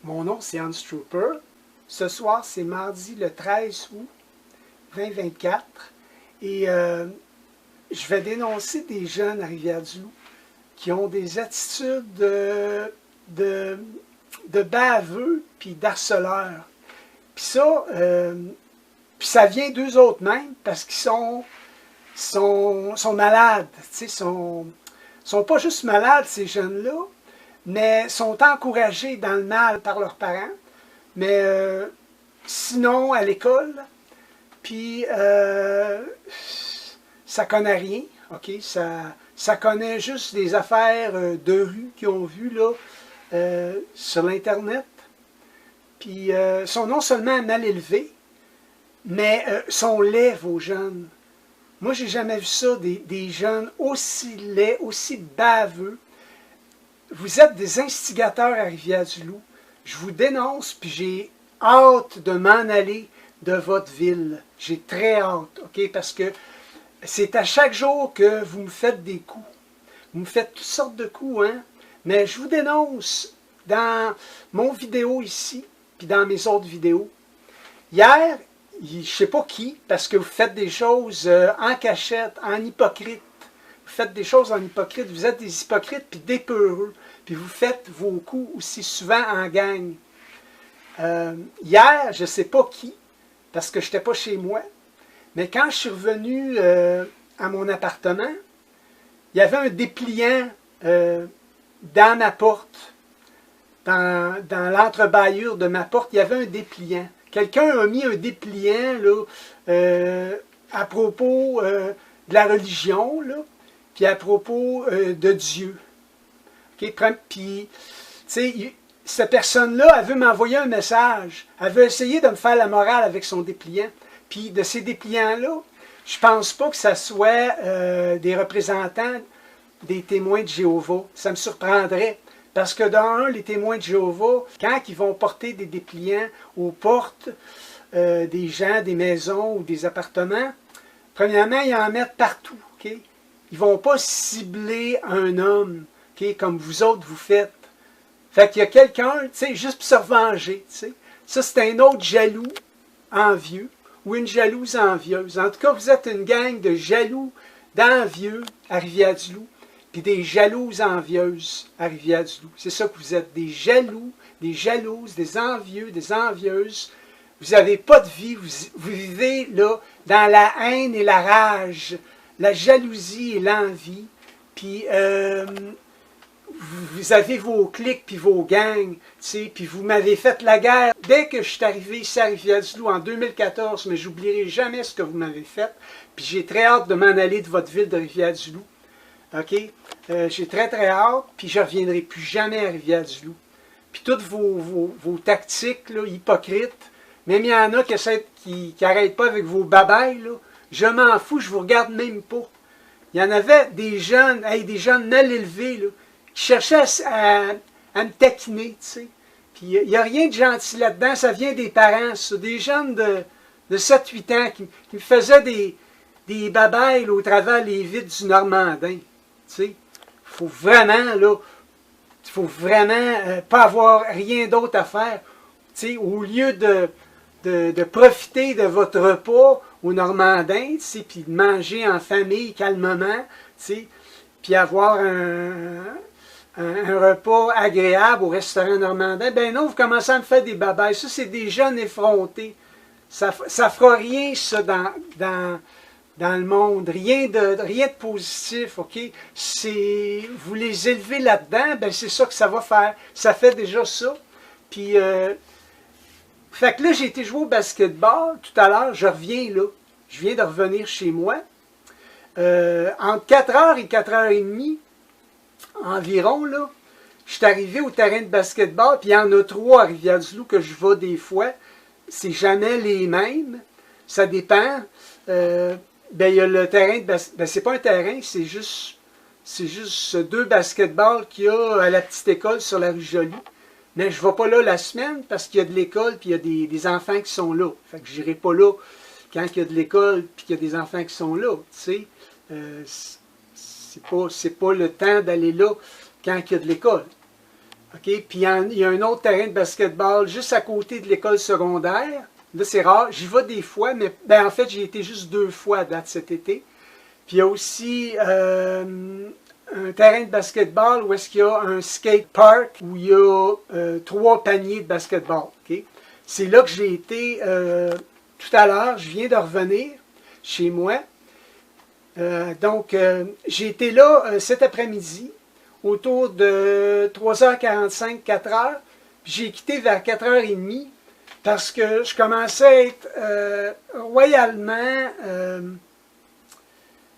Mon nom, c'est Hans Trooper. Ce soir, c'est mardi le 13 août 2024. Et je vais dénoncer des jeunes à Rivière-du-Loup qui ont des attitudes de baveux puis d'harceleurs. Puis ça, ça vient d'eux autres mêmes parce qu'ils sont malades. Ils sont pas juste malades, ces jeunes-là, mais sont encouragés dans le mal par leurs parents. Mais sinon, à l'école, puis ça connaît rien, ok? Ça connaît juste des affaires de rue qu'ils ont vues là, sur l'Internet. Puis sont non seulement mal élevés, mais sont laids, vos jeunes. Moi, j'ai jamais vu ça, des jeunes aussi laids, aussi baveux. Vous êtes des instigateurs à Rivière-du-Loup. Je vous dénonce, puis j'ai hâte de m'en aller de votre ville. J'ai très hâte, ok? Parce que c'est à chaque jour que vous me faites des coups. Vous me faites toutes sortes de coups, hein? Mais je vous dénonce dans mon vidéo ici, puis dans mes autres vidéos. Hier, je ne sais pas qui, parce que vous faites des choses en cachette, en hypocrite. Vous faites des choses en hypocrite, vous êtes des hypocrites puis des peureux. Puis vous faites vos coups aussi souvent en gang. Hier, je ne sais pas qui, parce que je n'étais pas chez moi, mais quand je suis revenu à mon appartement, il y avait un dépliant dans ma porte, dans l'entrebâillure de ma porte, il y avait un dépliant. Quelqu'un a mis un dépliant là, à propos de la religion, là, puis à propos de Dieu. Okay? Puis, tu sais, cette personne-là, elle veut m'envoyer un message. Elle veut essayer de me faire la morale avec son dépliant. Puis, de ces dépliants-là, je pense pas que ça soit des représentants des témoins de Jéhovah. Ça me surprendrait. Parce que dans un, les témoins de Jéhovah, quand ils vont porter des dépliants aux portes des gens, des maisons ou des appartements, premièrement, ils en mettent partout. Okay? Ils ne vont pas cibler un homme, okay, comme vous autres vous faites. Fait qu'il y a quelqu'un, tu sais, juste pour se revenger. T'sais. Ça, c'est un autre jaloux envieux ou une jalouse envieuse. En tout cas, vous êtes une gang de jaloux, d'envieux à Rivière-du-Loup, puis des jalouses envieuses à Rivière-du-Loup. C'est ça que vous êtes, des jaloux, des jalouses, des envieux, des envieuses. Vous n'avez pas de vie, vous vivez là dans la haine et la rage, la jalousie et l'envie, puis vous avez vos cliques puis vos gangs, puis vous m'avez fait la guerre. Dès que je suis arrivé ici à Rivière-du-Loup en 2014, mais j'oublierai jamais ce que vous m'avez fait, puis j'ai très hâte de m'en aller de votre ville de Rivière-du-Loup. OK? J'ai très très hâte, puis je ne reviendrai plus jamais à Rivière-du-Loup. Puis toutes vos tactiques là, hypocrites, même il y en a qui n'arrêtent pas avec vos babayes, là. Je m'en fous, je vous regarde même pas. Il y en avait des jeunes mal élevés, là, qui cherchaient à me taquiner, tu sais. Puis il n'y a rien de gentil là-dedans, ça vient des parents, ça. Des jeunes de 7-8 ans qui me faisaient des babayes là, au travers les vides du Normandin. Tu sais. Il faut vraiment pas avoir rien d'autre à faire. Tu sais, au lieu de profiter de votre repas au Normandin, puis de manger en famille calmement, puis avoir un repas agréable au restaurant Normandin, ben non, vous commencez à me faire des babayes. Ça, c'est des jeunes effrontés. Ça fera rien, ça, dans le monde. Rien de positif, OK? Vous les élevez là-dedans, ben c'est ça que ça va faire. Ça fait déjà ça. Puis, fait que là, j'ai été jouer au basketball tout à l'heure. Je reviens là. Je viens de revenir chez moi. Entre 4h et 4h30 environ, là, je suis arrivé au terrain de basketball, puis il y en a 3 à Rivière-du-Loup que je vais des fois. C'est jamais les mêmes. Ça dépend. Ben, il y a le terrain de basketball. Ben, c'est pas un terrain, c'est juste 2 basketballs qu'il y a à la petite école sur la rue Jolie. Mais je ne vais pas là la semaine parce qu'il y a de l'école puis il y a des enfants qui sont là. Fait que je n'irai pas là quand il y a de l'école puis qu'il y a des enfants qui sont là. Tu sais, c'est pas le temps d'aller là quand il y a de l'école. OK? Puis il y a un autre terrain de basketball juste à côté de l'école secondaire. Là, c'est rare. J'y vais des fois, mais ben, en fait, j'y étais juste 2 fois à date cet été. Puis il y a aussi un terrain de basketball où est-ce qu'il y a un skate park où il y a 3 paniers de basketball. Okay? C'est là que j'ai été tout à l'heure. Je viens de revenir chez moi. Donc, j'ai été là cet après-midi, autour de 3h45, 4h. J'ai quitté vers 4h30 parce que je commençais à être royalement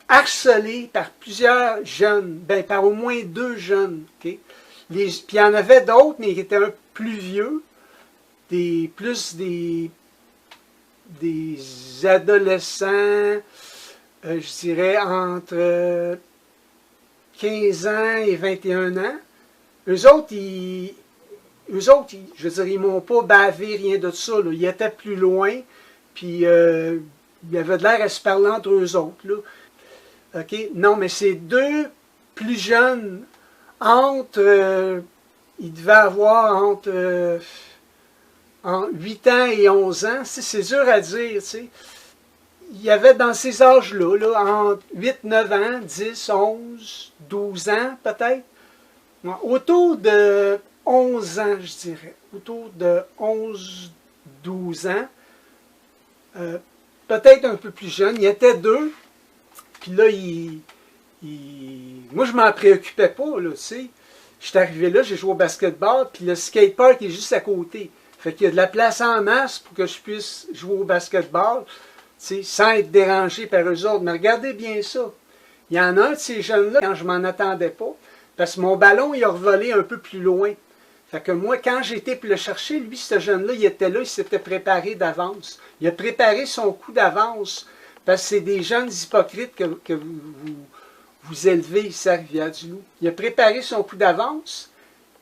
harcelé par plusieurs jeunes, ben, par au moins 2 jeunes. Okay? Puis il y en avait d'autres, mais qui étaient un peu plus vieux, plus des adolescents, je dirais entre 15 ans et 21 ans. Eux autres, je veux dire, ils m'ont pas bavé, rien de ça. Là. Ils étaient plus loin, puis il y avait de l'air à se parler entre eux autres. Là. OK? Non, mais c'est 2 plus jeunes, ils devaient avoir entre 8 ans et 11 ans. C'est dur à dire, tu sais. Il y avait dans ces âges-là, là, entre 8, 9 ans, 10, 11, 12 ans peut-être. Autour de 11 ans, je dirais. Autour de 11, 12 ans. Peut-être un peu plus jeune. Il y était 2. Puis là, moi, je m'en préoccupais pas, là, tu sais. J'étais arrivé là, j'ai joué au basketball, puis le skatepark est juste à côté. Fait qu'il y a de la place en masse pour que je puisse jouer au basketball, tu sais, sans être dérangé par eux autres. Mais regardez bien ça. Il y en a un de ces jeunes-là, quand je m'en attendais pas, parce que mon ballon, il a revolé un peu plus loin. Fait que moi, quand j'ai été pour le chercher, lui, ce jeune-là, il était là, il s'était préparé d'avance. Il a préparé son coup d'avance. Parce que c'est des jeunes hypocrites que vous élevez ici à Rivière-du-Loup. Il a préparé son coup d'avance,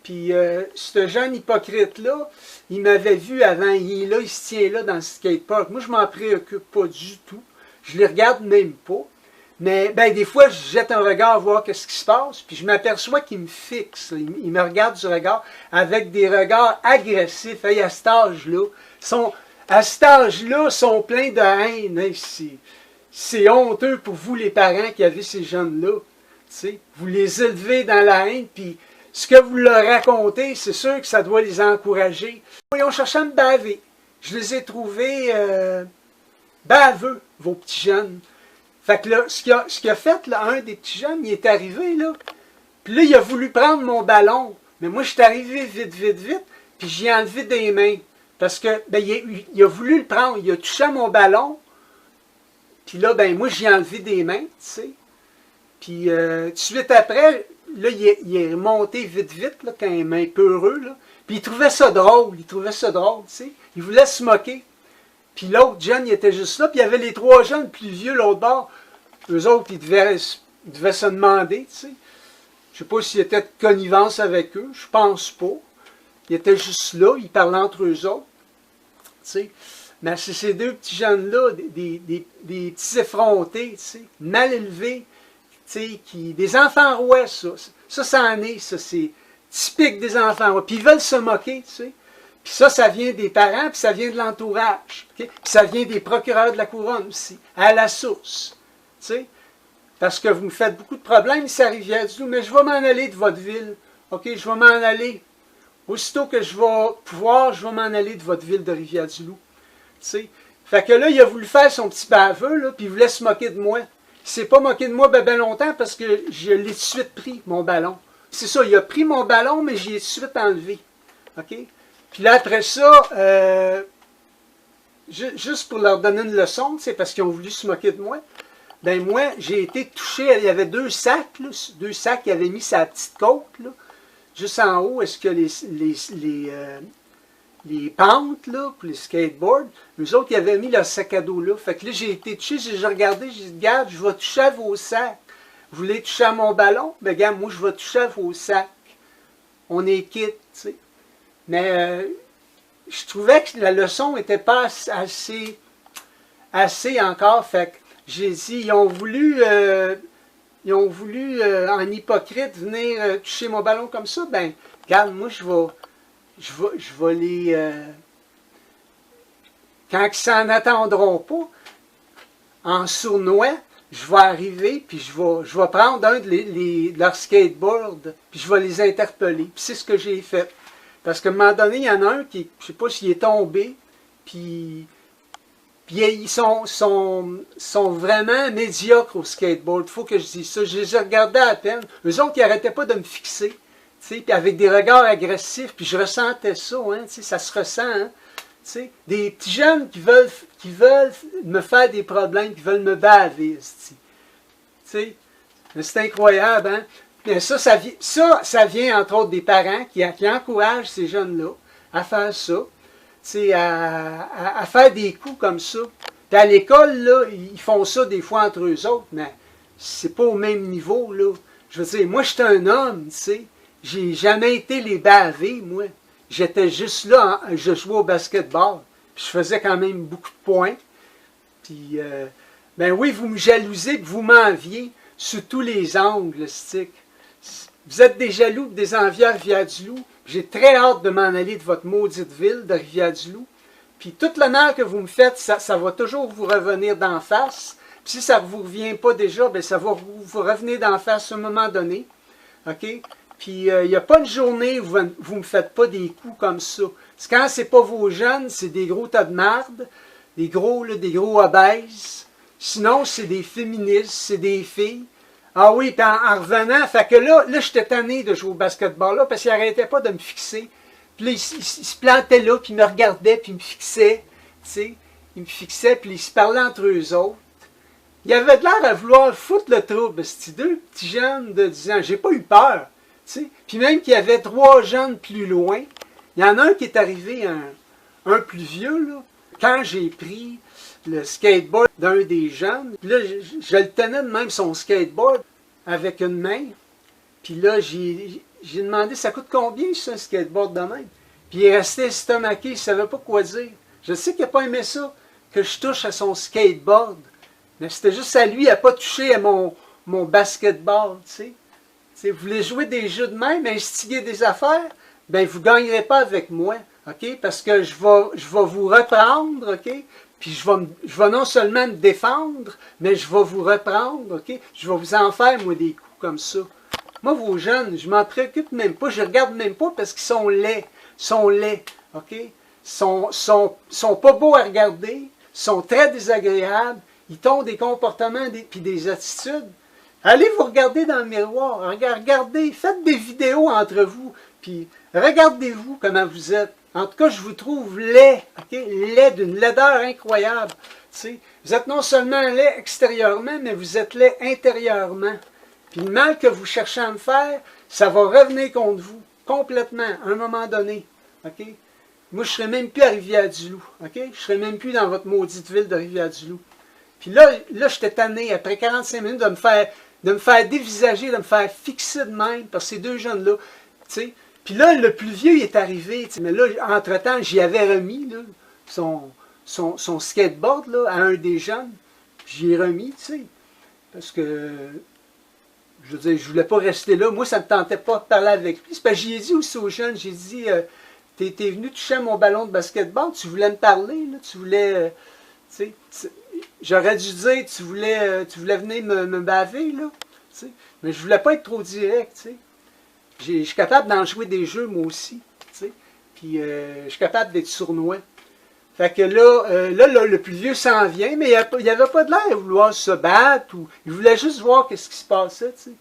puis ce jeune hypocrite-là, il m'avait vu avant, il est là, il se tient là dans le skatepark. Moi, je m'en préoccupe pas du tout. Je les regarde même pas. Mais ben, des fois, je jette un regard voir ce qui se passe, puis je m'aperçois qu'il me fixe. Il me regarde du regard avec des regards agressifs. Hey, à cet âge-là, à cet âge-là, sont pleins de haine. Hey, c'est honteux pour vous, les parents qui avez ces jeunes-là. Vous les élevez dans la haine, puis ce que vous leur racontez, c'est sûr que ça doit les encourager. Ils ont cherché à me baver. Je les ai trouvés baveux, vos petits jeunes. Fait que là, ce qu'il a fait, là, un des petits jeunes, il est arrivé, là. Puis là, il a voulu prendre mon ballon. Mais moi, je suis arrivé vite, vite, vite, puis j'ai enlevé des mains. Parce que, ben, il a voulu le prendre. Il a touché à mon ballon. Puis là, ben, moi, j'ai enlevé des mains, tu sais. Puis, tout de suite après, là, il est remonté vite, vite, là, quand il est un peu heureux, là. Puis, il trouvait ça drôle, tu sais. Il voulait se moquer. Puis l'autre jeune, il était juste là. Puis il y avait les 3 jeunes plus vieux, l'autre bord. Eux autres, ils devaient se demander, tu sais. Je sais pas s'il était de connivence avec eux. Je pense pas. Ils étaient juste là. Ils parlaient entre eux autres. Tu sais. Mais c'est ces 2 petits jeunes-là, des petits effrontés, tu sais, mal élevés, tu sais, des enfants rois, ça. Ça en est, ça. C'est typique des enfants rois. Puis ils veulent se moquer, tu sais. Puis ça vient des parents, puis ça vient de l'entourage. Okay? Puis ça vient des procureurs de la couronne aussi, à la source. T'sais? Parce que vous me faites beaucoup de problèmes ici à Rivière-du-Loup, mais je vais m'en aller de votre ville. OK? Je vais m'en aller. Aussitôt que je vais pouvoir, je vais m'en aller de votre ville de Rivière-du-Loup. T'sais? Fait que là, il a voulu faire son petit baveux, là, puis il voulait se moquer de moi. Il ne s'est pas moqué de moi ben longtemps parce que je l'ai tout de suite pris, mon ballon. C'est ça, il a pris mon ballon, mais je l'ai tout de suite enlevé. OK? Puis là, après ça, juste pour leur donner une leçon, c'est parce qu'ils ont voulu se moquer de moi, ben moi, j'ai été touché, il y avait 2 sacs, là, 2 sacs qui avaient mis sa petite côte, là, juste en haut, est-ce que les pentes, là, pour les skateboards, eux autres, ils avaient mis leur sac à dos là. Fait que là, j'ai été touché, j'ai regardé, j'ai dit, regarde, je vais toucher à vos sacs. Vous voulez toucher à mon ballon? Ben, regarde, moi, je vais toucher à vos sacs. On est quitte, tu sais. Mais je trouvais que la leçon n'était pas assez encore. Fait que j'ai dit, ils ont voulu en hypocrite venir toucher mon ballon comme ça. Ben, regarde, moi, je vais les... quand ils s'en attendront pas, en sournois, je vais arriver, puis je vais prendre un de leurs skateboards, puis je vais les interpeller. Puis c'est ce que j'ai fait. Parce qu'à un moment donné, il y en a un qui, je sais pas s'il est tombé, puis ils sont vraiment médiocres au skateboard. Il faut que je dise ça. Je les ai regardés à peine. Eux autres, ils n'arrêtaient pas de me fixer, puis avec des regards agressifs, puis je ressentais ça, hein, ça se ressent, hein. T'sais, des petits jeunes qui veulent me faire des problèmes, qui veulent me baver. C'est incroyable, hein? Mais ça vient entre autres des parents qui encouragent ces jeunes-là à faire ça, à faire des coups comme ça. Puis à l'école, là, ils font ça des fois entre eux autres, mais c'est pas au même niveau, là. Je veux dire, moi, j'étais un homme, tu sais. J'ai jamais été les baver, moi. J'étais juste là, je jouais au basketball. Puis je faisais quand même beaucoup de points. Puis, ben oui, vous me jalousez, puis vous m'enviez sous tous les angles, stick. Vous êtes des jaloux, des envieux à Rivière-du-Loup. J'ai très hâte de m'en aller de votre maudite ville de Rivière-du-Loup. Puis tout l'honneur que vous me faites, ça va toujours vous revenir d'en face. Puis si ça ne vous revient pas déjà, ben ça va vous revenir d'en face à un moment donné. OK? Puis, il n'y a pas une journée où vous ne me faites pas des coups comme ça. Quand ce n'est pas vos jeunes, c'est des gros tas de marde, des gros obèses. Sinon, c'est des féministes, c'est des filles. Ah oui, puis en revenant, fait que là j'étais tanné de jouer au basketball, là, parce qu'ils n'arrêtaient pas de me fixer. Puis là, ils se plantaient là, puis ils me regardaient, puis ils me fixaient. Tu sais, ils me fixaient, puis ils se parlaient entre eux autres. Ils avaient de l'air à vouloir foutre le trouble. C'était deux petits jeunes de 10 ans. J'ai pas eu peur. T'sais. Puis même qu'il y avait 3 jeunes plus loin, il y en a un qui est arrivé, un plus vieux, là. Quand j'ai pris le skateboard d'un des jeunes, là, je le tenais de même son skateboard avec une main. Puis là, j'ai demandé, ça coûte combien ça, un skateboard de même? Puis il est resté estomaqué, il ne savait pas quoi dire. Je sais qu'il n'a pas aimé ça, que je touche à son skateboard. Mais c'était juste à lui, à ne pas toucher à mon basketball, tu sais. Vous voulez jouer des jeux de même, instiguer des affaires, ben vous ne gagnerez pas avec moi, OK? Parce que je vais vous reprendre, OK? Puis je vais non seulement me défendre, mais je vais vous reprendre, OK? Je vais vous en faire, moi, des coups comme ça. Moi, vos jeunes, je m'en préoccupe même pas, je ne regarde même pas parce qu'ils sont laids. OK? Sont pas beaux à regarder, sont très désagréables, ils ont des comportements puis des attitudes. Allez vous regarder dans le miroir, regardez, faites des vidéos entre vous, puis regardez-vous comment vous êtes. En tout cas, je vous trouve laid, OK? Laid, d'une laideur incroyable. T'sais. Vous êtes non seulement laid extérieurement, mais vous êtes laid intérieurement. Puis le mal que vous cherchez à me faire, ça va revenir contre vous, complètement, à un moment donné. OK? Moi, je ne serai même plus à Rivière-du-Loup. OK? Je ne serai même plus dans votre maudite ville de Rivière-du-Loup. Puis là j'étais tanné, après 45 minutes, de me faire dévisager, de me faire fixer de même par ces deux jeunes-là. Puis là, le plus vieux, il est arrivé. Mais là, entre-temps, j'y avais remis là, son skateboard là, à un des jeunes. J'y ai remis, tu sais. Parce que, je veux dire, je voulais pas rester là. Moi, ça ne me tentait pas de parler avec lui. C'est parce que j'y ai dit aussi aux jeunes, j'ai dit, t'es venu toucher à mon ballon de basketball, tu voulais me parler, là, tu voulais, tu sais, j'aurais dû dire, tu voulais venir me baver, là. T'sais. Mais je voulais pas être trop direct, tu sais. Je suis capable d'en jouer des jeux, moi aussi. T'sais. Puis je suis capable d'être sournois. Fait que là, le plus vieux s'en vient, mais il n'y avait pas de l'air à vouloir se battre. Ou, il voulait juste voir qu'est-ce qui se passait, tu sais.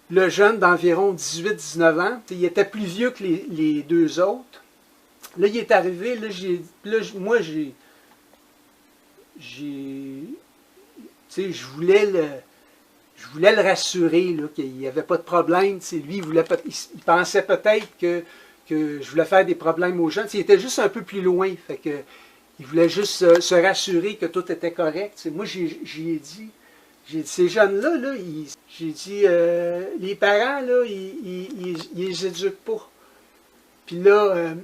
Le jeune d'environ 18-19 ans, il était plus vieux que les deux autres. Là, il est arrivé, moi, je voulais le rassurer qu'il n'y avait pas de problème. Lui, il pensait peut-être que je voulais faire des problèmes aux jeunes. Il était juste un peu plus loin. Fait que, il voulait juste se rassurer que tout était correct. Moi, j'ai dit, ces jeunes-là, j'ai dit, les parents, là, ils les éduquent pas. Puis là,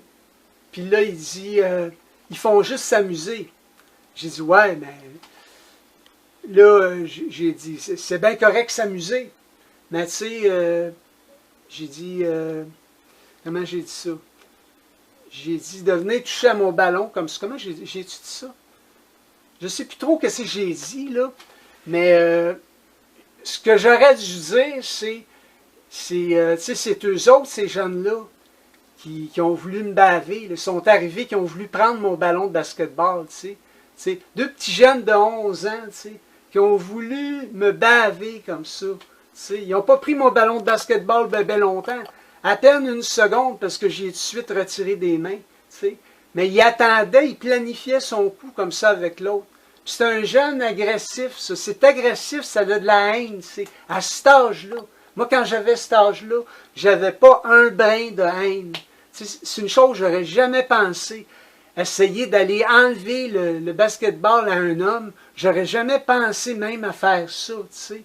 il dit, ils font juste s'amuser. J'ai dit, ouais, mais là, j'ai dit, c'est bien correct s'amuser. Mais tu sais, j'ai dit, Comment j'ai dit ça? J'ai dit de venir toucher à mon ballon comme ça. Comment j'ai dit ça? Je ne sais plus trop ce que j'ai dit, là. Mais ce que j'aurais dû dire, c'est eux autres, ces jeunes-là, qui ont voulu me baver. Ils sont arrivés, qui ont voulu prendre mon ballon de basketball, tu sais. Deux petits jeunes de 11 ans, tu sais, qui ont voulu me baver comme ça. Tu sais. Ils n'ont pas pris mon ballon de basketball ben longtemps. À peine une seconde, parce que j'ai tout de suite retiré des mains. Tu sais. Mais il attendait, il planifiait son coup comme ça avec l'autre. C'est un jeune agressif, ça. C'est agressif, ça a de la haine. À cet âge-là. Moi, quand j'avais cet âge-là, j'avais pas un brin de haine. C'est une chose que j'aurais jamais pensé. Essayer d'aller enlever le basketball à un homme, j'aurais jamais pensé même à faire ça, tu sais.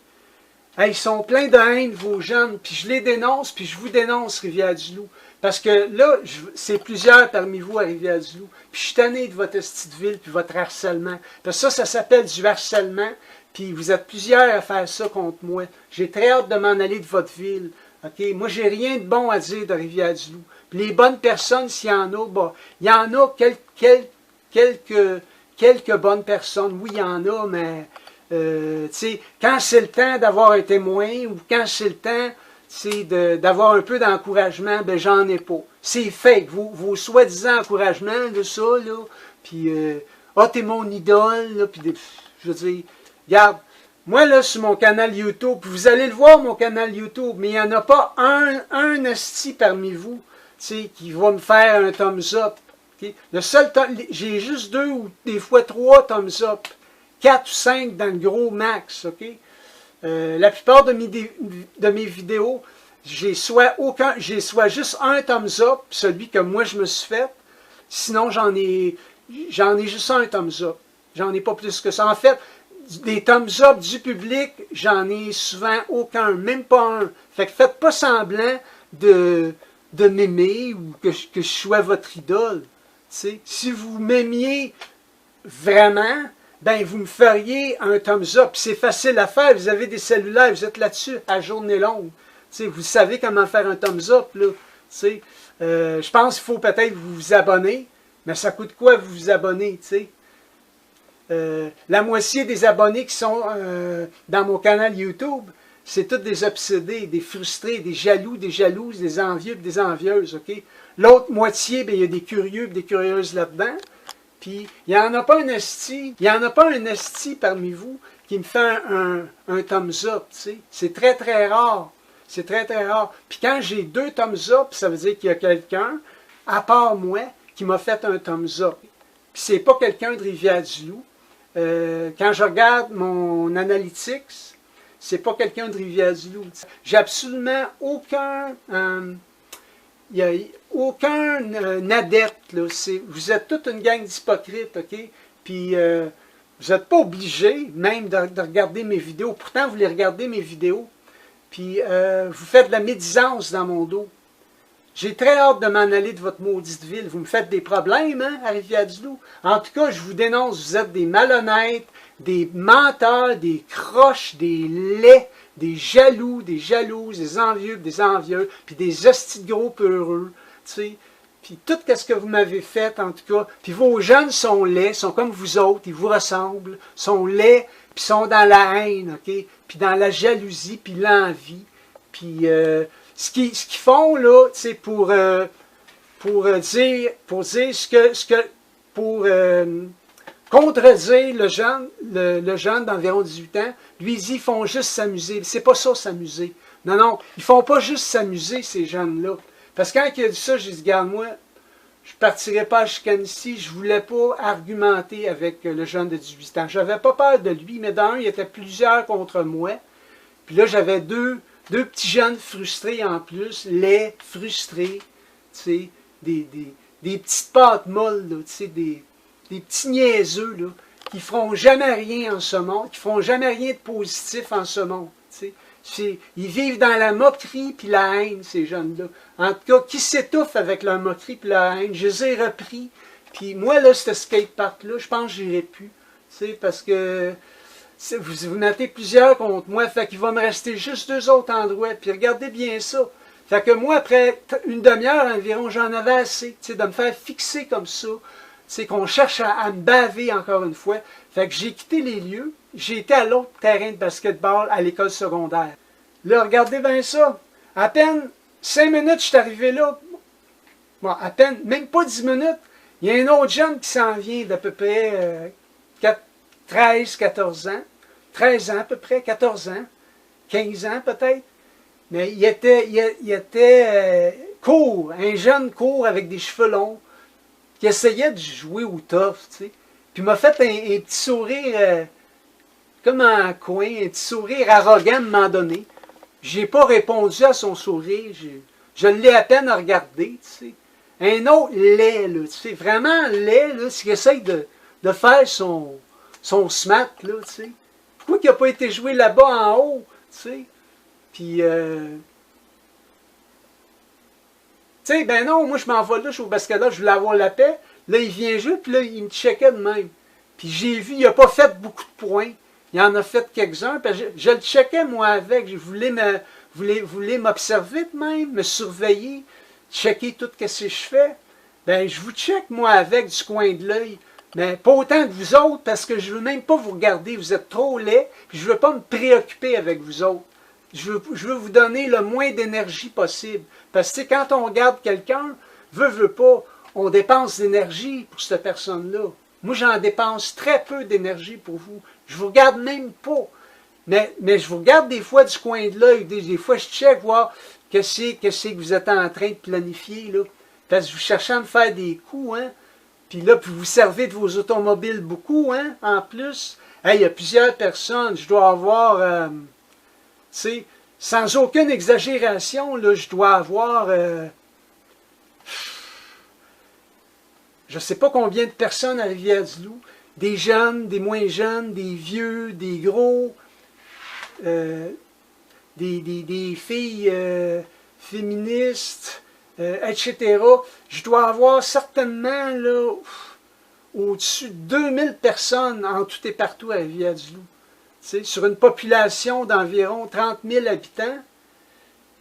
Hey, ils sont pleins de haine, vos jeunes, puis je les dénonce, puis je vous dénonce, Rivière-du-Loup. Parce que là, c'est plusieurs parmi vous à Rivière-du-Loup. Puis je suis tanné de votre petite ville, puis votre harcèlement. Parce que ça s'appelle du harcèlement, puis vous êtes plusieurs à faire ça contre moi. J'ai très hâte de m'en aller de votre ville. Okay? Moi, j'ai rien de bon à dire de Rivière-du-Loup. Puis les bonnes personnes, s'il y en a, bah, il y en a quelques bonnes personnes. Oui, il y en a, mais quand c'est le temps d'avoir un témoin ou quand c'est le temps d'avoir un peu d'encouragement, ben j'en ai pas. C'est fake. Vos soi-disant encouragements, de ça, là, puis t'es mon idole, là, puis je veux dire, regarde, moi, là, sur mon canal YouTube, vous allez le voir, mon canal YouTube, mais il n'y en a pas un esti parmi vous, qui va me faire un thumbs up. Okay? Le seul j'ai juste 2 ou des fois 3 thumbs up. 4 ou 5 dans le gros max, ok? La plupart de mes vidéos, j'ai soit juste un thumbs up, celui que moi je me suis fait, sinon j'en ai juste un thumbs up. J'en ai pas plus que ça. En fait, des thumbs up du public, j'en ai souvent aucun, même pas un. Fait que faites pas semblant de m'aimer ou que je sois votre idole. T'sais. Si vous m'aimiez vraiment, ben vous me feriez un thumbs up. C'est facile à faire. Vous avez des cellulaires, vous êtes là-dessus à journée longue. T'sais, vous savez comment faire un thumbs up. Là. Je pense qu'il faut peut-être vous abonner. Mais ça coûte quoi vous abonner? La moitié des abonnés qui sont dans mon canal YouTube, c'est tous des obsédés, des frustrés, des jaloux, des jalouses, des envieux, des envieuses. Okay? L'autre moitié, ben, il y a des curieux et des curieuses là-dedans. Puis, il n'y en a pas un esti parmi vous qui me fait un thumbs up, tu sais. C'est très, très rare. C'est très, très rare. Puis quand j'ai 2 thumbs up, ça veut dire qu'il y a quelqu'un, à part moi, qui m'a fait un thumbs up. Puis c'est pas quelqu'un de Rivière-du-Loup. Quand je regarde mon analytics, c'est pas quelqu'un de Rivière-du-Loup. J'ai absolument aucun... Il n'y a aucun adepte. Là. Vous êtes toute une gang d'hypocrites, OK? Puis vous n'êtes pas obligé même de regarder mes vidéos. Pourtant, vous les regardez mes vidéos. Puis vous faites de la médisance dans mon dos. J'ai très hâte de m'en aller de votre maudite ville. Vous me faites des problèmes, hein, à Rivière-du-Loup. En tout cas, je vous dénonce. Vous êtes des malhonnêtes, des menteurs, des croches, des laids, des jaloux, des jalouses, des envieux, des envieux, puis des hosties de gros peureux, tu sais. Puis tout ce que vous m'avez fait, en tout cas. Puis vos jeunes sont laids, sont comme vous autres, ils vous ressemblent, sont laids, puis sont dans la haine, OK? Puis dans la jalousie, puis l'envie. Puis ce qu'ils font, là, tu sais, pour contredire le jeune d'environ 18 ans, lui, ils font juste s'amuser. C'est pas ça, s'amuser. Non, non, ils font pas juste s'amuser, ces jeunes-là. Parce que quand il a dit ça, j'ai dit, regarde, moi, je partirais pas à chicane ici, je voulais pas argumenter avec le jeune de 18 ans. J'avais pas peur de lui, mais dans un, il y était plusieurs contre moi. Puis là, j'avais deux petits jeunes frustrés en plus, laids, frustrés, tu sais, des petites pâtes molles, là, tu sais, des petits niaiseux, là, qui feront jamais rien en ce monde, qui feront jamais rien de positif en ce monde, tu sais. Ils vivent dans la moquerie puis la haine, ces jeunes-là. En tout cas, qui s'étouffent avec leur moquerie puis la haine, je les ai repris. Puis moi, là, ce skatepark-là, je pense que j'irai plus, tu sais, parce que vous notez plusieurs contre moi, fait qu'il va me rester juste 2 autres endroits. Puis regardez bien ça. Fait que moi, après une demi-heure environ, j'en avais assez, de me faire fixer comme ça. Qu'on cherche à me baver encore une fois. Fait que j'ai quitté les lieux. J'ai été à l'autre terrain de basketball à l'école secondaire. Là, regardez bien ça. À peine 5 minutes, je suis arrivé là. Bon, à peine, même pas 10 minutes. Il y a un autre jeune qui s'en vient d'à peu près 13, 14 ans. 13 ans à peu près, 14 ans. 15 ans peut-être. Mais il était court, un jeune court avec des cheveux longs, qui essayait de jouer au tough, tu sais. Puis il m'a fait un petit sourire, comme en coin, un petit sourire arrogant à un moment donné. J'ai pas répondu à son sourire, je l'ai à peine regardé, tu sais. Un autre laid, là, tu sais, vraiment laid, là, qui essaye de faire son smat, là, tu sais. Pourquoi il n'a pas été joué là-bas en haut, tu sais. Puis, tu sais, ben non, moi je m'en vais là, je suis au basketball, je voulais avoir la paix. Là, il vient jouer, puis là, il me checkait de même. Puis j'ai vu, il n'a pas fait beaucoup de points. Il en a fait quelques-uns. Je le checkais, moi, avec. Je voulais m'observer de même, me surveiller, checker tout ce que je fais. Ben, je vous check, moi, avec, du coin de l'œil. Mais pas autant que vous autres, parce que je ne veux même pas vous regarder. Vous êtes trop laids, puis je ne veux pas me préoccuper avec vous autres. Je veux vous donner le moins d'énergie possible. Parce que quand on regarde quelqu'un, veut pas, on dépense d'énergie pour cette personne-là. Moi, j'en dépense très peu d'énergie pour vous. Je vous regarde même pas. Mais je vous regarde des fois du coin de l'œil. Des fois, je check voir qu'est-ce que vous êtes en train de planifier, là. Parce que vous cherchez à me faire des coups, hein. Puis là, puis vous servez de vos automobiles beaucoup, hein, en plus. Hey, il y a plusieurs personnes. Je dois avoir... sans aucune exagération, là, je dois avoir, je ne sais pas combien de personnes à Rivière-du-Loup, des jeunes, des moins jeunes, des vieux, des gros, des filles féministes, etc. Je dois avoir certainement là, au-dessus de 2000 personnes en tout et partout à Rivière-du-Loup. Sur une population d'environ 30 000 habitants,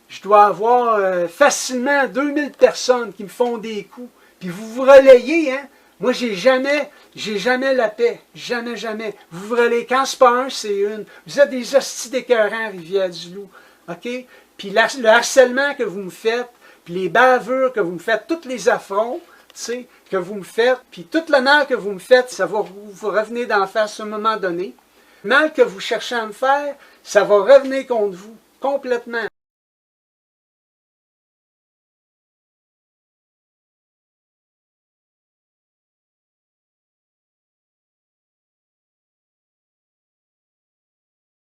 je dois avoir facilement 2000 personnes qui me font des coups. Puis vous vous relayez, hein? Moi, j'ai jamais la paix. Jamais, jamais. Vous vous relayez. Quand c'est pas un, c'est une. Vous êtes des hosties d'écœurants à Rivière-du-Loup. OK? Puis le harcèlement que vous me faites, puis les bavures que vous me faites, tous les affronts, que vous me faites, puis tout le mal que vous me faites, ça va vous revenir d'en face à un moment donné. Le mal que vous cherchez à me faire, ça va revenir contre vous, complètement.